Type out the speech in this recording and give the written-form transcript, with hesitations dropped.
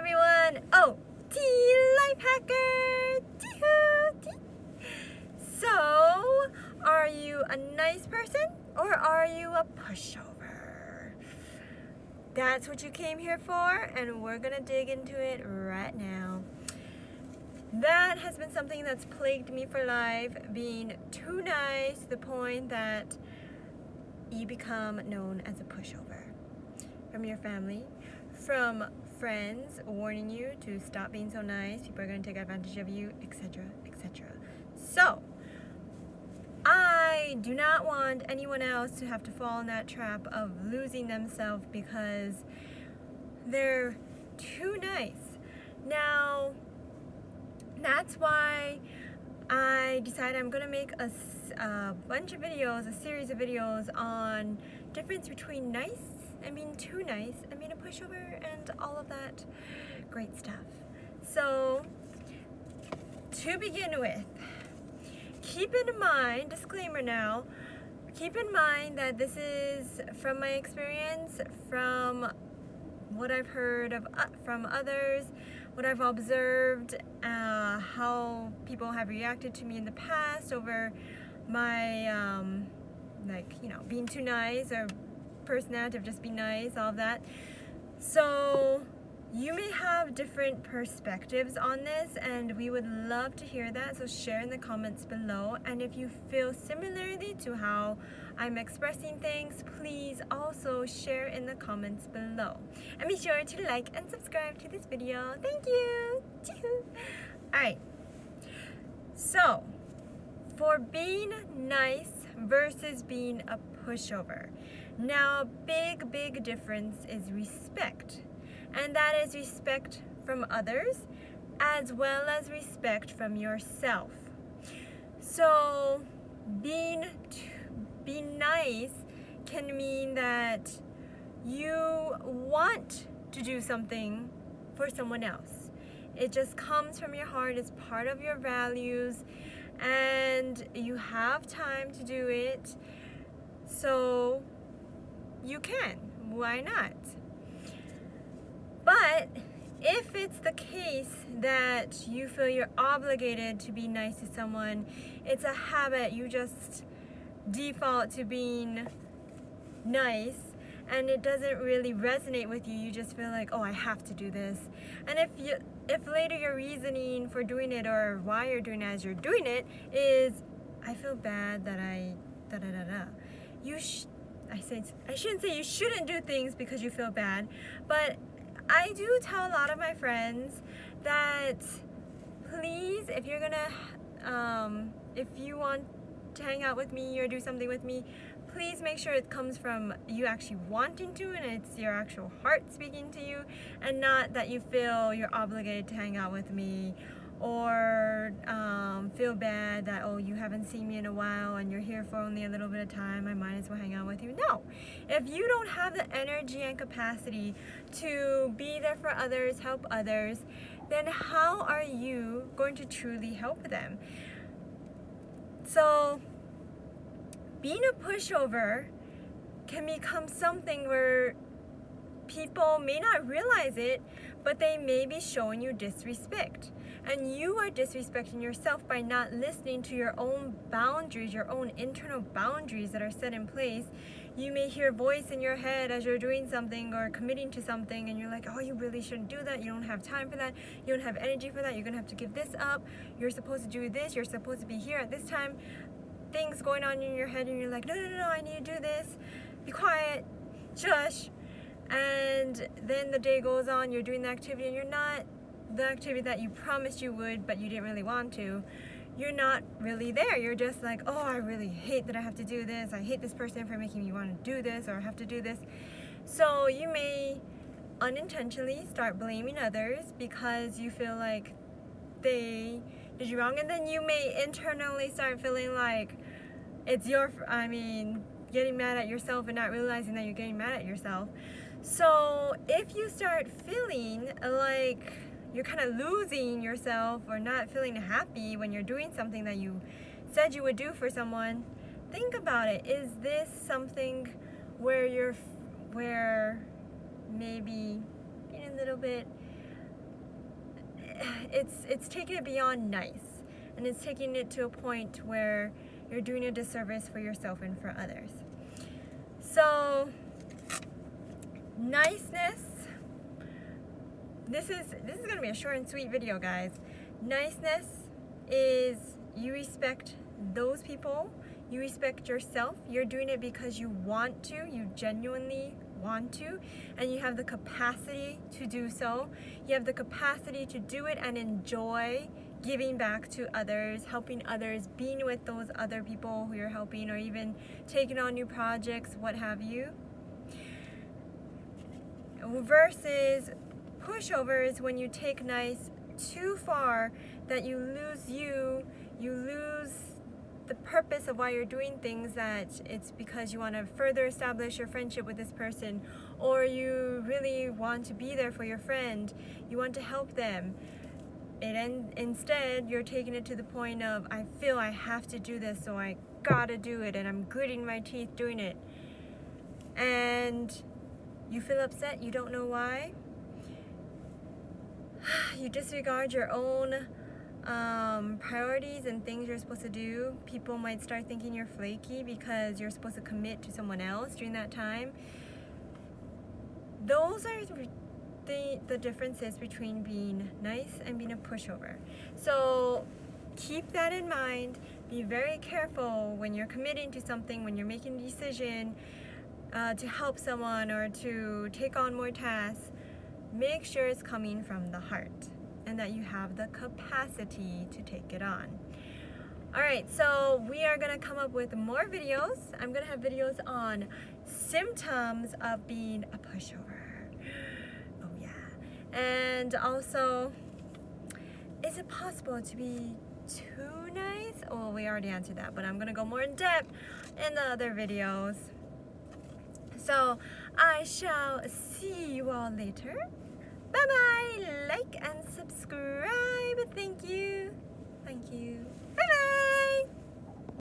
everyone! Oh, Life Hacker! So, are you a nice person or are you a pushover? That's what you came here for, and we're gonna dig into it right now. That has been something that's plagued me for life, being too nice to the point that you become known as a pushover. From your family, from friends warning you to stop being so nice, people are going to take advantage of you, etc., etc. So, I do not want anyone else to have to fall in that trap of losing themselves because they're too nice. Now, that's why I decided I'm going to make a bunch of videos, a series of videos on difference between nice and being too nice and being a pushover and all of that great stuff. So, to begin with, keep in mind, disclaimer now, keep in mind that this is from my experience, from what I've heard of from others, what I've observed, how people have reacted to me in the past over my, being too nice or personality of just be nice, all of that. So you may have different perspectives on this, and we would love to hear that, so share in the comments below. And if you feel similarly to how I'm expressing things, please also share in the comments below. And be sure to like and subscribe to this video. Thank you! Alright, so for being nice versus being a pushover. Now, big difference is respect. And that is respect from others as well as respect from yourself. So being nice can mean that you want to do something for someone else. It just comes from your heart, it's part of your values, and you have time to do it, so you can. Why not? But if it's the case that you feel you're obligated to be nice to someone, it's a habit, you just default to being nice, and it doesn't really resonate with you, you just feel like, oh, I have to do this. And if later your reasoning for doing it or why you're doing it as you're doing it is, I feel bad that I I shouldn't say you shouldn't do things because you feel bad, but I do tell a lot of my friends that please, if you're gonna, if you want to hang out with me or do something with me, please make sure it comes from you actually wanting to and it's your actual heart speaking to you, and not that you feel you're obligated to hang out with me or feel bad that, oh, you haven't seen me in a while and you're here for only a little bit of time, I might as well hang out with you. No, if you don't have the energy and capacity to be there for others, help others, then how are you going to truly help them? So being a pushover can become something where people may not realize it, but they may be showing you disrespect. And you are disrespecting yourself by not listening to your own boundaries, your own internal boundaries that are set in place. You may hear a voice in your head as you're doing something or committing to something, and you're like, oh, you really shouldn't do that. You don't have time for that. You don't have energy for that. You're going to have to give this up. You're supposed to do this. You're supposed to be here at this time. Things going on in your head, and you're like, no, I need to do this. Be quiet. Shush. And then the day goes on, you're doing the activity, and you're not the activity that you promised you would, but you didn't really want to. You're not really there. You're just like, oh, I really hate that I have to do this. I hate this person for making me want to do this, or I have to do this. So you may unintentionally start blaming others because you feel like they did you wrong, and then you may internally start feeling like it's getting mad at yourself and not realizing that you're getting mad at yourself. So if you start feeling like you're kind of losing yourself or not feeling happy when you're doing something that you said you would do for someone, think about it. Is this something where maybe being a little bit it's taking it beyond nice, and it's taking it to a point where you're doing a disservice for yourself and for others. So niceness, this is going to be a short and sweet video, guys. Niceness is you respect those people, you respect yourself, you're doing it because you want to, you genuinely want to, and you have the capacity to do so. You have the capacity to do it and enjoy giving back to others, helping others, being with those other people who you're helping, or even taking on new projects, what have you. Versus pushovers, when you take nice too far, that you lose the purpose of why you're doing things, that it's because you want to further establish your friendship with this person, or you really want to be there for your friend, you want to help them. Instead, you're taking it to the point of, I feel I have to do this, so I gotta do it, and I'm gritting my teeth doing it. And you feel upset, you don't know why. You disregard your own priorities and things you're supposed to do. People might start thinking you're flaky because you're supposed to commit to someone else during that time. Those are the differences between being nice and being a pushover. So keep that in mind. Be very careful when you're committing to something, when you're making a decision to help someone or to take on more tasks. Make sure it's coming from the heart and that you have the capacity to take it on. Alright, so we are going to come up with more videos. I'm going to have videos on symptoms of being a pushover. Oh yeah. And also, is it possible to be too nice? Oh, we already answered that, but I'm going to go more in depth in the other videos. So I shall see you all later. Bye bye. Like